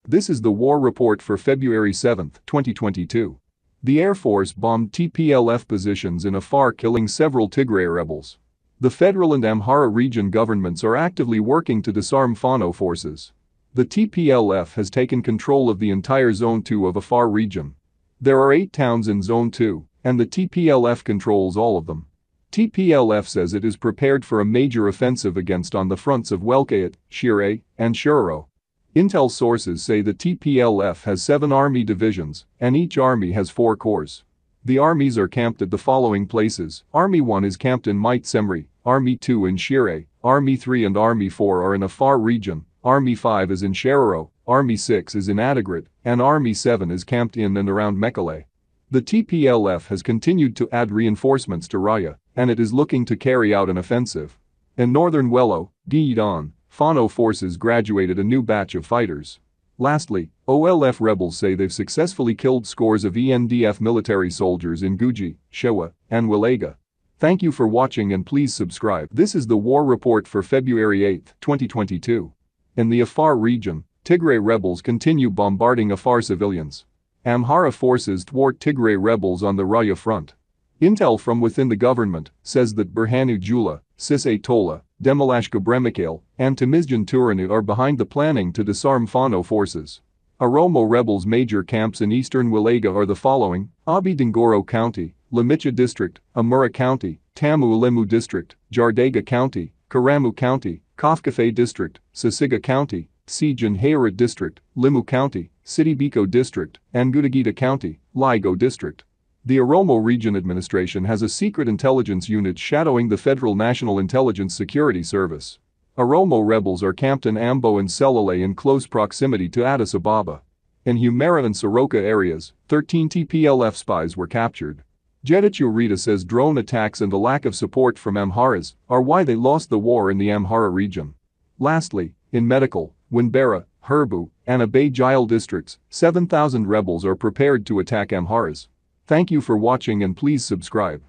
This is the war report for February 7, 2022. The Air Force bombed TPLF positions in Afar, killing several Tigray rebels. The federal and Amhara region governments are actively working to disarm Fano forces. The TPLF has taken control of the entire Zone 2 of Afar region. There are 8 towns in Zone 2, and the TPLF controls all of them. TPLF says it is prepared for a major offensive against on the fronts of Welkayet, Shire, and Shiroro. Intel sources say the TPLF has 7 army divisions, and each army has 4 corps. The armies are camped at the following places. Army 1 is camped in Mait Semri, Army 2 in Shire, Army 3 and Army 4 are in Afar region, Army 5 is in Shiroro, Army 6 is in Adigrat, and Army 7 is camped in and around Mekelle. The TPLF has continued to add reinforcements to Raya, and it is looking to carry out an offensive. In northern Wello, Gidan, Fano forces graduated a new batch of fighters. Lastly, OLF rebels say they've successfully killed scores of ENDF military soldiers in Guji, Shewa, and Wilega. Thank you for watching and please subscribe. This is the war report for February 8, 2022. In the Afar region, Tigray rebels continue bombarding Afar civilians. Amhara forces thwart Tigray rebels on the Raya front. Intel from within the government says that Berhanu Jula, Sise Tola, Demalashka Bremikale, and Temizjan Turanu are behind the planning to disarm Fano forces. Oromo rebels' major camps in eastern Wilega are the following: Abi Dingoro County, Lamicha District, Amura County, Tamu Ulemu District, Jardega County, Karamu County, Kafkafe District, Sasiga County, Sijan Hayrat District, Limu County, Sidibiko District, and Gudagita County, Ligo District. The Oromo Region Administration has a secret intelligence unit shadowing the Federal National Intelligence Security Service. Oromo rebels are camped in Ambo and Selale in close proximity to Addis Ababa. In Humera and Soroka areas, 13 TPLF spies were captured. Getachew Rita says drone attacks and a lack of support from Amharas are why they lost the war in the Amhara region. Lastly, in Medical, Winbera, Herbu, and Abay Jile districts, 7,000 rebels are prepared to attack Amharas. Thank you for watching and please subscribe.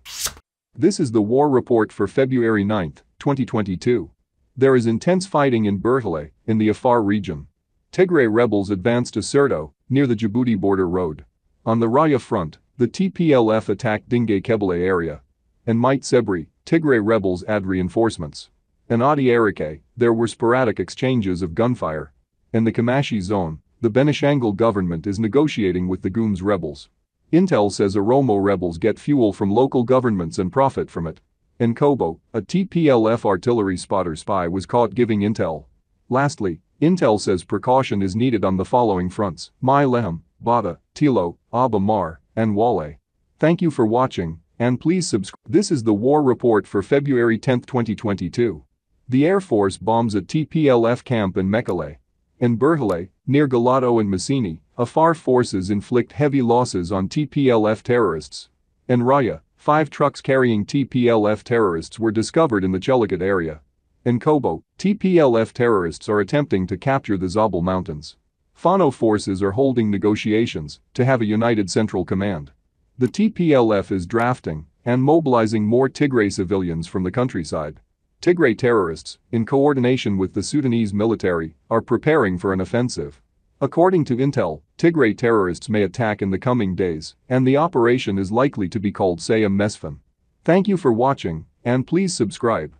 This is the war report for February 9, 2022. There is intense fighting in Berhale, in the Afar region. Tigray rebels advance to Serto, near the Djibouti border road. On the Raya front, the TPLF attacked Dinge Kebele area. In Mait Sebri, Tigray rebels add reinforcements. In Adi Erike, there were sporadic exchanges of gunfire. In the Kamashi zone, the Benishangul government is negotiating with the Gooms rebels. Intel says Oromo rebels get fuel from local governments and profit from it. In Kobo, a TPLF artillery spotter spy was caught giving intel. Lastly, Intel says precaution is needed on the following fronts: Mai Lehem, Bada, Tilo, Aba Mar, and Wale. Thank you for watching, and please subscribe. This is the war report for February 10, 2022. The Air Force bombs a TPLF camp in Mekelle. In Berhale, near Galato and Massini, Afar forces inflict heavy losses on TPLF terrorists. In Raya, 5 trucks carrying TPLF terrorists were discovered in the Chelagat area. In Kobo, TPLF terrorists are attempting to capture the Zabul Mountains. Fano forces are holding negotiations to have a united central command. The TPLF is drafting and mobilizing more Tigray civilians from the countryside. Tigray terrorists, in coordination with the Sudanese military, are preparing for an offensive. According to Intel, Tigray terrorists may attack in the coming days, and the operation is likely to be called Sayam Mesfin. Thank you for watching, and please subscribe.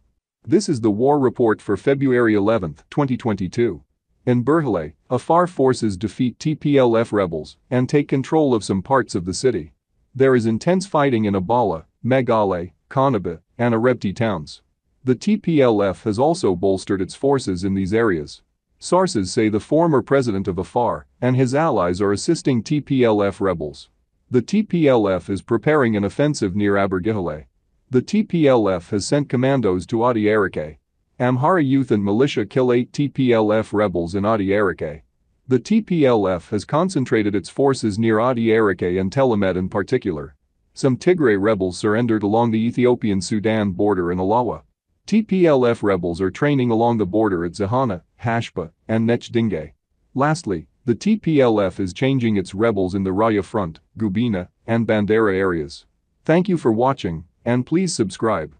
This is the war report for February 11, 2022. In Berhale, Afar forces defeat TPLF rebels and take control of some parts of the city. There is intense fighting in Abala, Megale, Konabe, and Arebti towns. The TPLF has also bolstered its forces in these areas. Sources say the former president of Afar and his allies are assisting TPLF rebels. The TPLF is preparing an offensive near Abergihale. The TPLF has sent commandos to Adi Erike. Amhara youth and militia kill 8 TPLF rebels in Adi Erike. The TPLF has concentrated its forces near Adi Erike and Telemed in particular. Some Tigray rebels surrendered along the Ethiopian-Sudan border in Alawa. TPLF rebels are training along the border at Zahana, Hashpa, and Nech Dinge. Lastly, the TPLF is changing its rebels in the Raya front, Gubina, and Bandera areas. Thank you for watching, and please subscribe.